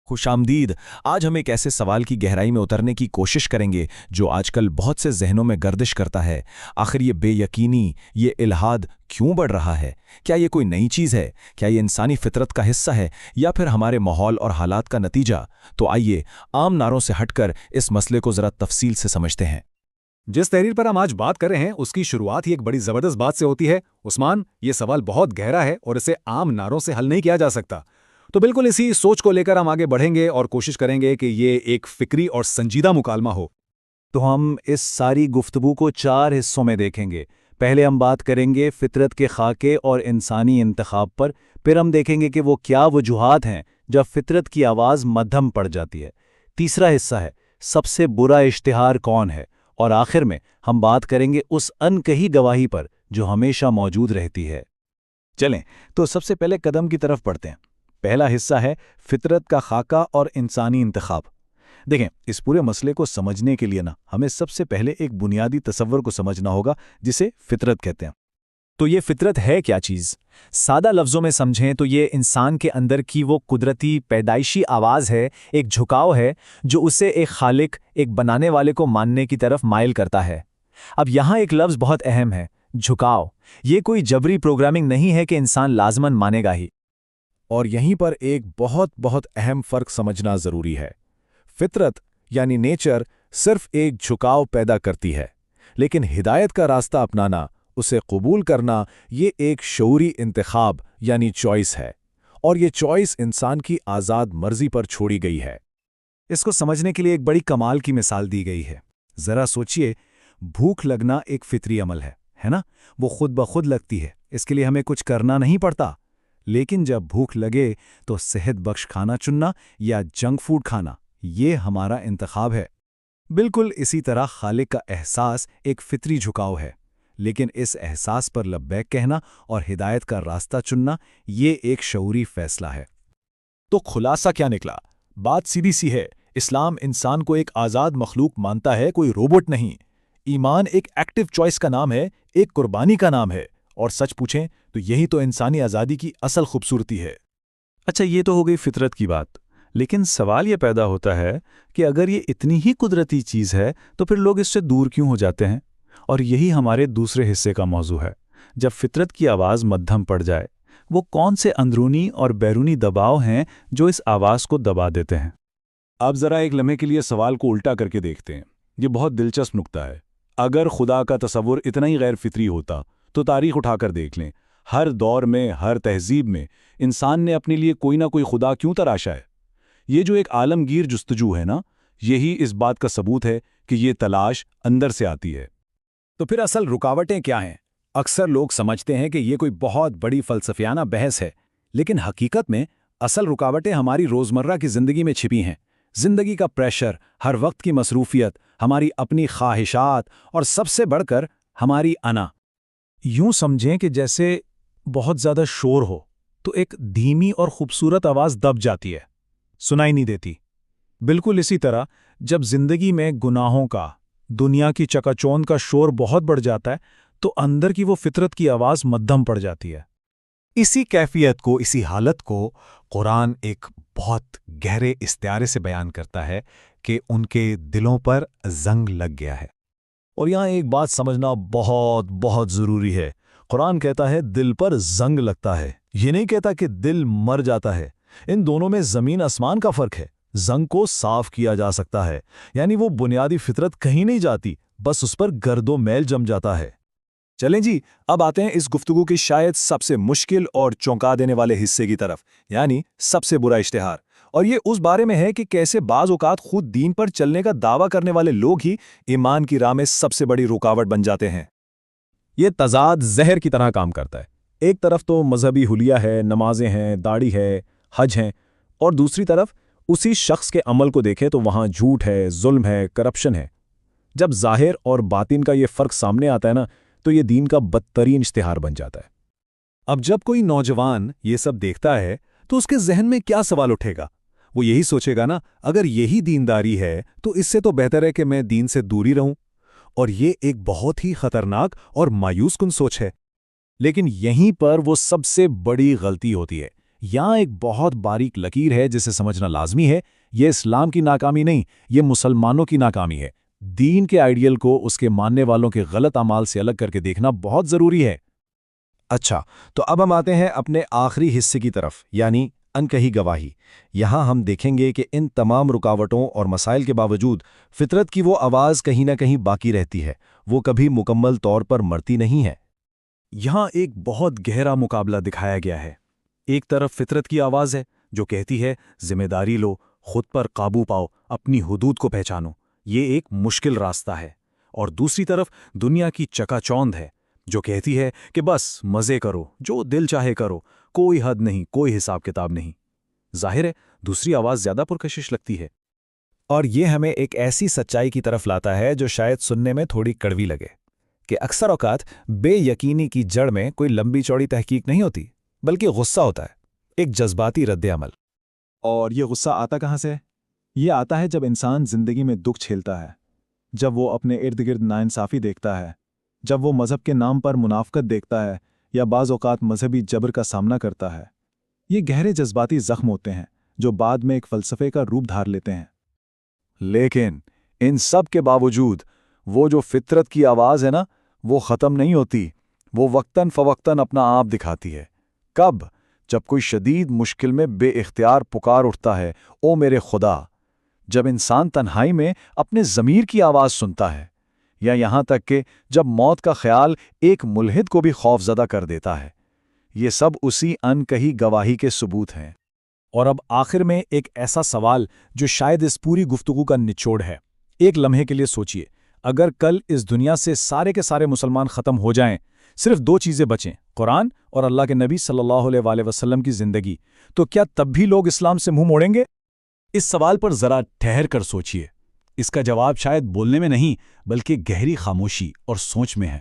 खुश आमदीद। आज हम एक ऐसे सवाल की गहराई में उतरने की कोशिश करेंगे जो आजकल बहुत से जहनों में गर्दिश करता है। आखिर ये बेयकीनी, ये इल्हाद क्यों बढ़ रहा है? क्या ये कोई नई चीज़ है? क्या ये इंसानी फितरत का हिस्सा है या फिर हमारे माहौल और हालात का नतीजा? तो आइए आम नारों से हटकर इस मसले को ज़रा तफसील से समझते हैं। जिस तहरीर पर हम आज बात कर रहे हैं उसकी शुरुआत ही एक बड़ी जबरदस्त बात से होती है। उस्मान, ये सवाल बहुत गहरा है और इसे आम नारों से हल नहीं किया जा सकता। तो बिल्कुल इसी सोच को लेकर हम आगे बढ़ेंगे और कोशिश करेंगे कि ये एक फिक्री और संजीदा मुकालमा हो। तो हम इस सारी गुफ्तगू को 4 हिस्सों में देखेंगे। पहले हम बात करेंगे फितरत के खाके और इंसानी इंतखाब पर, फिर हम देखेंगे कि वो क्या वजूहात हैं जब फितरत की आवाज़ मध्यम पड़ जाती है। तीसरा हिस्सा है सबसे बुरा इश्तिहार कौन है, और आखिर में हम बात करेंगे उस अनकही गवाही पर जो हमेशा मौजूद रहती है। चलें तो सबसे पहले कदम की तरफ बढ़ते हैं। पहला हिस्सा है फितरत का खाका और इंसानी इंतखाब। देखें, इस पूरे मसले को समझने के लिए हमें सबसे पहले एक बुनियादी तसव्वुर को समझना होगा जिसे फितरत कहते हैं। तो ये फितरत है क्या चीज़? सादा लफ्ज़ों में समझें तो ये इंसान के अंदर की वो कुदरती पैदाइशी आवाज़ है, एक झुकाव है जो उसे एक खालिक, एक बनाने वाले को मानने की तरफ माइल करता है। अब यहाँ एक लफ्ज़ बहुत अहम है, झुकाव। ये कोई जबरी प्रोग्रामिंग नहीं है कि इंसान लाजमन मानेगा ही। और यहीं पर एक बहुत अहम फ़र्क समझना ज़रूरी है। फितरत यानी नेचर सिर्फ एक झुकाव पैदा करती है, लेकिन हिदायत का रास्ता अपनाना, उसे कबूल करना, ये एक शऊरी इंतखाब यानी चॉइस है, और ये चॉइस इंसान की आज़ाद मर्जी पर छोड़ी गई है। इसको समझने के लिए एक बड़ी कमाल की मिसाल दी गई है। ज़रा सोचिए, भूख लगना एक फितरी अमल है ना? वो खुद ब खुद लगती है, इसके लिए हमें कुछ करना नहीं पड़ता। लेकिन जब भूख लगे तो सेहत बख्श खाना चुनना या जंक फूड खाना, ये हमारा इंतखाब है। बिल्कुल इसी तरह खालिक का एहसास एक फितरी झुकाव है, लेकिन इस एहसास पर लब्बैक कहना और हिदायत का रास्ता चुनना, ये एक शऊरी फैसला है। तो खुलासा क्या निकला? बात सीधी सी है। इस्लाम इंसान को एक आज़ाद मखलूक मानता है, कोई रोबोट नहीं। ईमान एक एक्टिव चॉइस का नाम है, एक कुर्बानी का नाम है, और सच पूछें तो यही तो इंसानी आज़ादी की असल खूबसूरती है। अच्छा, ये तो हो गई फितरत की बात, लेकिन सवाल ये पैदा होता है कि अगर ये इतनी ही कुदरती चीज़ है तो फिर लोग इससे दूर क्यों हो जाते हैं? और यही हमारे दूसरे हिस्से का मौजू है। जब फितरत की आवाज़ मध्यम पड़ जाए, वो कौन से अंदरूनी और बैरूनी दबाव हैं जो इस आवाज़ को दबा देते हैं? अब ज़रा एक लम्हे के लिए सवाल को उल्टा करके देखते हैं। ये बहुत दिलचस्प नुक्ता है। अगर खुदा का तसव्वुर इतना ही गैर फितरी होता तो तारीख उठाकर देख लें, हर दौर में, हर तहजीब में इंसान ने अपने लिए कोई ना कोई खुदा क्यों तराशा है। ये जो एक आलमगीर जुस्तजू है ना, यही इस बात का सबूत है कि ये तलाश अंदर से आती है। तो फिर असल रुकावटें क्या हैं? अक्सर लोग समझते हैं कि ये कोई बहुत बड़ी फलसफियाना बहस है, लेकिन हकीकत में असल रुकावटें हमारी रोज़मर्रा की ज़िंदगी में छिपी हैं। ज़िंदगी का प्रेशर, हर वक्त की मसरूफियत, हमारी अपनी ख्वाहिशात और सबसे बढ़कर हमारी अना। यूं समझें कि जैसे बहुत ज़्यादा शोर हो तो एक धीमी और खूबसूरत आवाज़ दब जाती है, सुनाई नहीं देती। बिल्कुल इसी तरह जब ज़िंदगी में गुनाहों का, दुनिया की चकाचौंध का शोर बहुत बढ़ जाता है तो अंदर की वो फितरत की आवाज़ मध्यम पड़ जाती है। इसी कैफियत को, इसी हालत को कुरान एक बहुत गहरे इस्तिआरे से बयान करता है कि उनके दिलों पर जंग लग गया है। और यहाँ एक बात समझना बहुत ज़रूरी है। कुरान कहता है दिल पर जंग लगता है, ये नहीं कहता कि दिल मर जाता है। इन दोनों में ज़मीन आसमान का फ़र्क है। जंग को साफ किया जा सकता है, यानी वो बुनियादी फितरत कहीं नहीं जाती, बस उस पर गर्दो मैल जम जाता है। चलें जी, अब आते हैं इस गुफ्तगू की शायद सबसे मुश्किल और चौंका देने वाले हिस्से की तरफ, यानी सबसे बुरा इश्तिहार। और ये उस बारे में है कि कैसे बाज़ औक़ात खुद दीन पर चलने का दावा करने वाले लोग ही ईमान की राह में सबसे बड़ी रुकावट बन जाते हैं। ये तज़ाद ज़हर की तरह काम करता है। एक तरफ तो मजहबी हुलिया है, नमाजें हैं, दाढ़ी है, हज हैं, और दूसरी तरफ उसी शख्स के अमल को देखें तो वहाँ झूठ है, जुल्म है, करप्शन है। जब ज़ाहिर और बातिन का ये फ़र्क सामने आता है ना, तो ये दीन का बदतरीन इश्तिहार बन जाता है। अब जब कोई नौजवान ये सब देखता है तो उसके जहन में क्या सवाल उठेगा? वो यही सोचेगा ना, अगर यही दीनदारी है तो इससे तो बेहतर है कि मैं दीन से दूर ही रहूं। और ये एक बहुत ही खतरनाक और मायूस कुन सोच है। लेकिन यहीं पर वो सबसे बड़ी गलती होती है। یہاں ایک بہت باریک لکیر ہے جسے سمجھنا لازمی ہے۔ یہ اسلام کی ناکامی نہیں، یہ مسلمانوں کی ناکامی ہے۔ دین کے آئیڈیل کو اس کے ماننے والوں کے غلط اعمال سے الگ کر کے دیکھنا بہت ضروری ہے۔ اچھا، تو اب ہم آتے ہیں اپنے آخری حصے کی طرف، یعنی انکہی گواہی۔ یہاں ہم دیکھیں گے کہ ان تمام رکاوٹوں اور مسائل کے باوجود فطرت کی وہ آواز کہیں نہ کہیں باقی رہتی ہے، وہ کبھی مکمل طور پر مرتی نہیں ہے۔ یہاں ایک بہت گہرا مقابلہ دکھایا گیا ہے۔ ایک طرف فطرت کی آواز ہے جو کہتی ہے ذمہ داری لو، خود پر قابو پاؤ، اپنی حدود کو پہچانو، یہ ایک مشکل راستہ ہے۔ اور دوسری طرف دنیا کی چکا چوند ہے جو کہتی ہے کہ بس مزے کرو، جو دل چاہے کرو، کوئی حد نہیں، کوئی حساب کتاب نہیں۔ ظاہر ہے دوسری آواز زیادہ پرکشش لگتی ہے۔ اور یہ ہمیں ایک ایسی سچائی کی طرف لاتا ہے جو شاید سننے میں تھوڑی کڑوی لگے، کہ اکثر اوقات بے یقینی کی جڑ میں کوئی لمبی چوڑی تحقیق نہیں ہوتی، بلکہ غصہ ہوتا ہے، ایک جذباتی رد عمل۔ اور یہ غصہ آتا کہاں سے؟ یہ آتا ہے جب انسان زندگی میں دکھ جھیلتا ہے، جب وہ اپنے ارد گرد ناانصافی دیکھتا ہے، جب وہ مذہب کے نام پر منافقت دیکھتا ہے یا بعض اوقات مذہبی جبر کا سامنا کرتا ہے۔ یہ گہرے جذباتی زخم ہوتے ہیں جو بعد میں ایک فلسفے کا روپ دھار لیتے ہیں۔ لیکن ان سب کے باوجود وہ جو فطرت کی آواز ہے نا، وہ ختم نہیں ہوتی، وہ وقتاً فوقتاً اپنا آپ دکھاتی ہے۔ کب؟ جب کوئی شدید مشکل میں بے اختیار پکار اٹھتا ہے، او میرے خدا! جب انسان تنہائی میں اپنے ضمیر کی آواز سنتا ہے، یا یہاں تک کہ جب موت کا خیال ایک ملحد کو بھی خوفزدہ کر دیتا ہے۔ یہ سب اسی انکہی گواہی کے ثبوت ہیں۔ اور اب آخر میں ایک ایسا سوال جو شاید اس پوری گفتگو کا نچوڑ ہے۔ ایک لمحے کے لیے سوچئے، اگر کل اس دنیا سے سارے کے سارے مسلمان ختم ہو جائیں، صرف دو چیزیں بچیں، قرآن اور اللہ کے نبی صلی اللہ علیہ وآلہ وسلم کی زندگی، تو کیا تب بھی لوگ اسلام سے منہ موڑیں گے؟ اس سوال پر ذرا ٹھہر کر سوچئے۔ اس کا جواب شاید بولنے میں نہیں، بلکہ گہری خاموشی اور سوچ میں ہے۔